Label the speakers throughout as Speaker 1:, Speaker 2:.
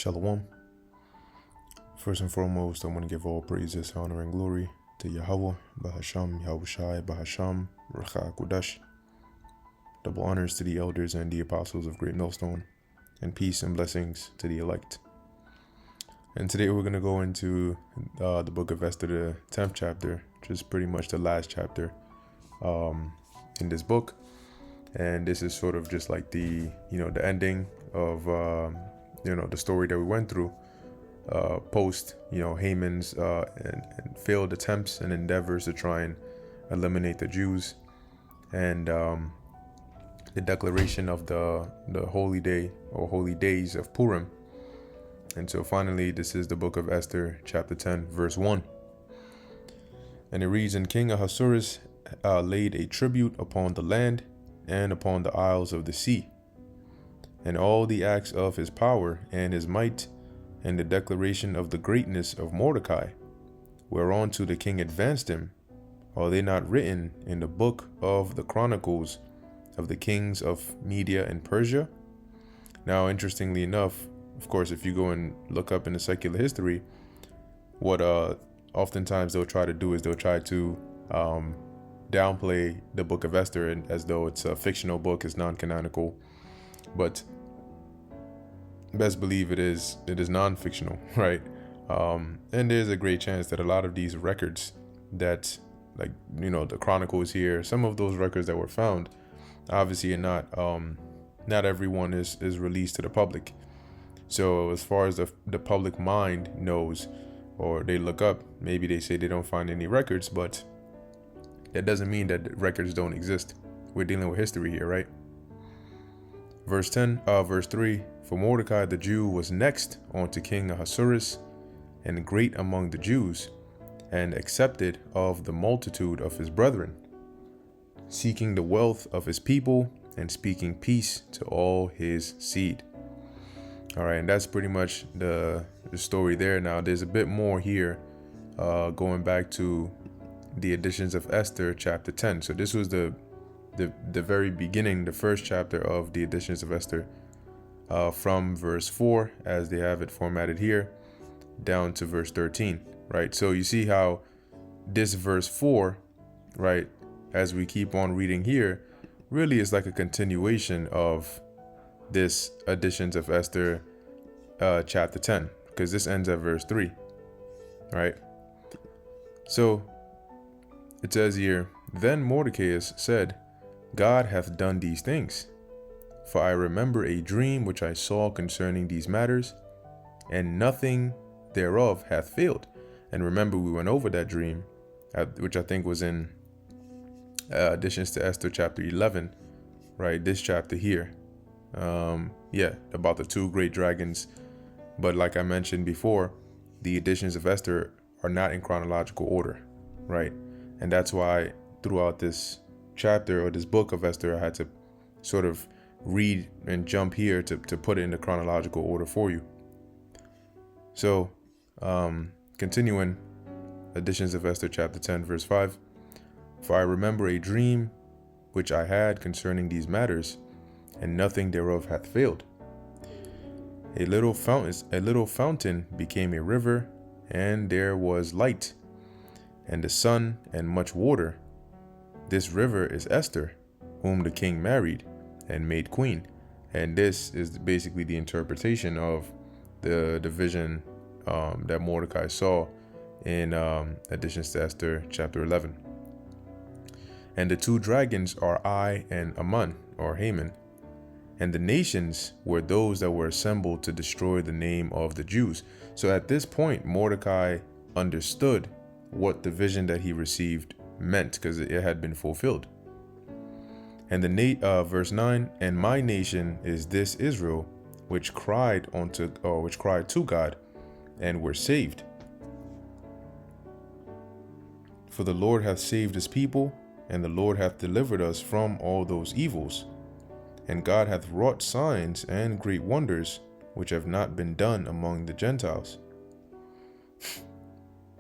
Speaker 1: Shalom. First and foremost, I want to give all praises, honor, and glory to Yahweh, Bahasham, Yahushai, Bahasham, Recha Kudash. Double honors to the elders and the apostles of Great Millstone, and peace and blessings to the elect. And today we're going to go into the book of Esther, the 10th chapter, which is pretty much the last chapter in this book. And this is sort of just like the ending of, the story that we went through post, Haman's and failed attempts and endeavors to try and eliminate the Jews, and the declaration of the holy day or holy days of Purim. And so finally, this is the book of Esther, chapter 10, verse 1. And it reads, "And King Ahasuerus laid a tribute upon the land and upon the isles of the sea, and all the acts of his power and his might, and the declaration of the greatness of Mordecai, whereunto the king advanced him, are they not written in the book of the chronicles of the kings of Media and Persia?" Now, interestingly enough, of course, if you go and look up in the secular history, what oftentimes they'll try to do is they'll try to downplay the book of Esther and as though it's a fictional book, it's non-canonical, but best believe it is non-fictional, right? And there's a great chance that a lot of these records that, the chronicles here, some of those records that were found, obviously are not everyone is released to the public. So as far as the public mind knows, or they look up, maybe they say they don't find any records, but that doesn't mean that records don't exist. We're dealing with history here, right? Verse 3, "For Mordecai the Jew was next unto King Ahasuerus, and great among the Jews, and accepted of the multitude of his brethren, seeking the wealth of his people, and speaking peace to all his seed." All right, and that's pretty much the story there. Now, there's a bit more here, going back to the editions of Esther, chapter 10. So this was the very beginning, the first chapter of the editions of Esther, from verse 4, as they have it formatted here, down to verse 13, right? So you see how this verse 4, right, as we keep on reading here, really is like a continuation of this editions of Esther, chapter 10, because this ends at verse 3, right? So it says here, "Then Mordecai said, God hath done these things. For I remember a dream which I saw concerning these matters, and nothing thereof hath failed." And remember, we went over that dream, which I think was in additions to Esther chapter 11, right? This chapter here. About the two great dragons. But like I mentioned before, the editions of Esther are not in chronological order, right? And that's why throughout this chapter or this book of Esther, I had to sort of read and jump here to put it in the chronological order for you. So, continuing, editions of Esther chapter 10, verse 5, "For I remember a dream which I had concerning these matters, and nothing thereof hath failed. A little fountain became a river, and there was light, and the sun, and much water. This river is Esther, whom the king married and made queen." And this is basically the interpretation of the vision that Mordecai saw in additions to Esther chapter 11. "And the two dragons are I and Aman, or Haman. And the nations were those that were assembled to destroy the name of the Jews." So at this point, Mordecai understood what the vision that he received meant, because it had been fulfilled. "And verse 9, "And my nation is this Israel, which cried to God, and were saved. For the Lord hath saved his people, and the Lord hath delivered us from all those evils. And God hath wrought signs and great wonders, which have not been done among the Gentiles.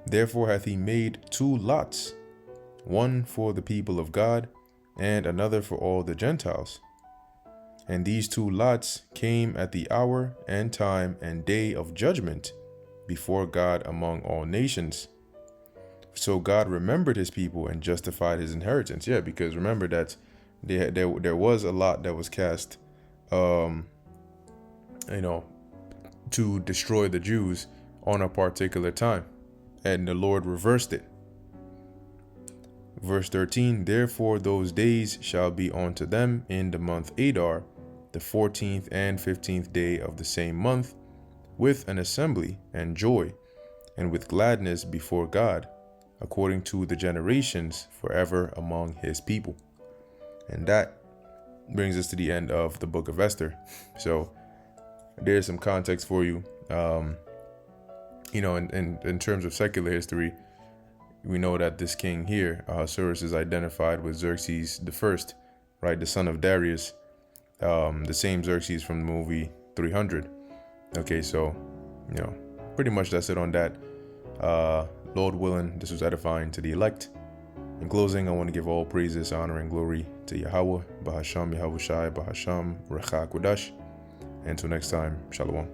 Speaker 1: Therefore hath he made two lots, one for the people of God, and another for all the Gentiles. And these two lots came at the hour and time and day of judgment before God among all nations. So God remembered his people and justified his inheritance. Yeah, because remember that there was a lot that was cast, you know, to destroy the Jews on a particular time, and the Lord reversed it. Verse 13, therefore those days shall be unto them in the month Adar, the 14th and 15th day of the same month, with an assembly and joy, and with gladness before God, according to the generations, forever among his people. And that brings us to the end of the book of Esther. So there's some context for you. In terms of secular history, we know that this king here, Ahasuerus, is identified with Xerxes the First, right? The son of Darius, the same Xerxes from the movie 300. Okay, so, pretty much that's it on that. Lord willing, this was edifying to the elect. In closing, I want to give all praises, honor, and glory to Yahweh, Bahasham, Yahushai, Bahasham, Recha Kodash. Until next time, Shalom.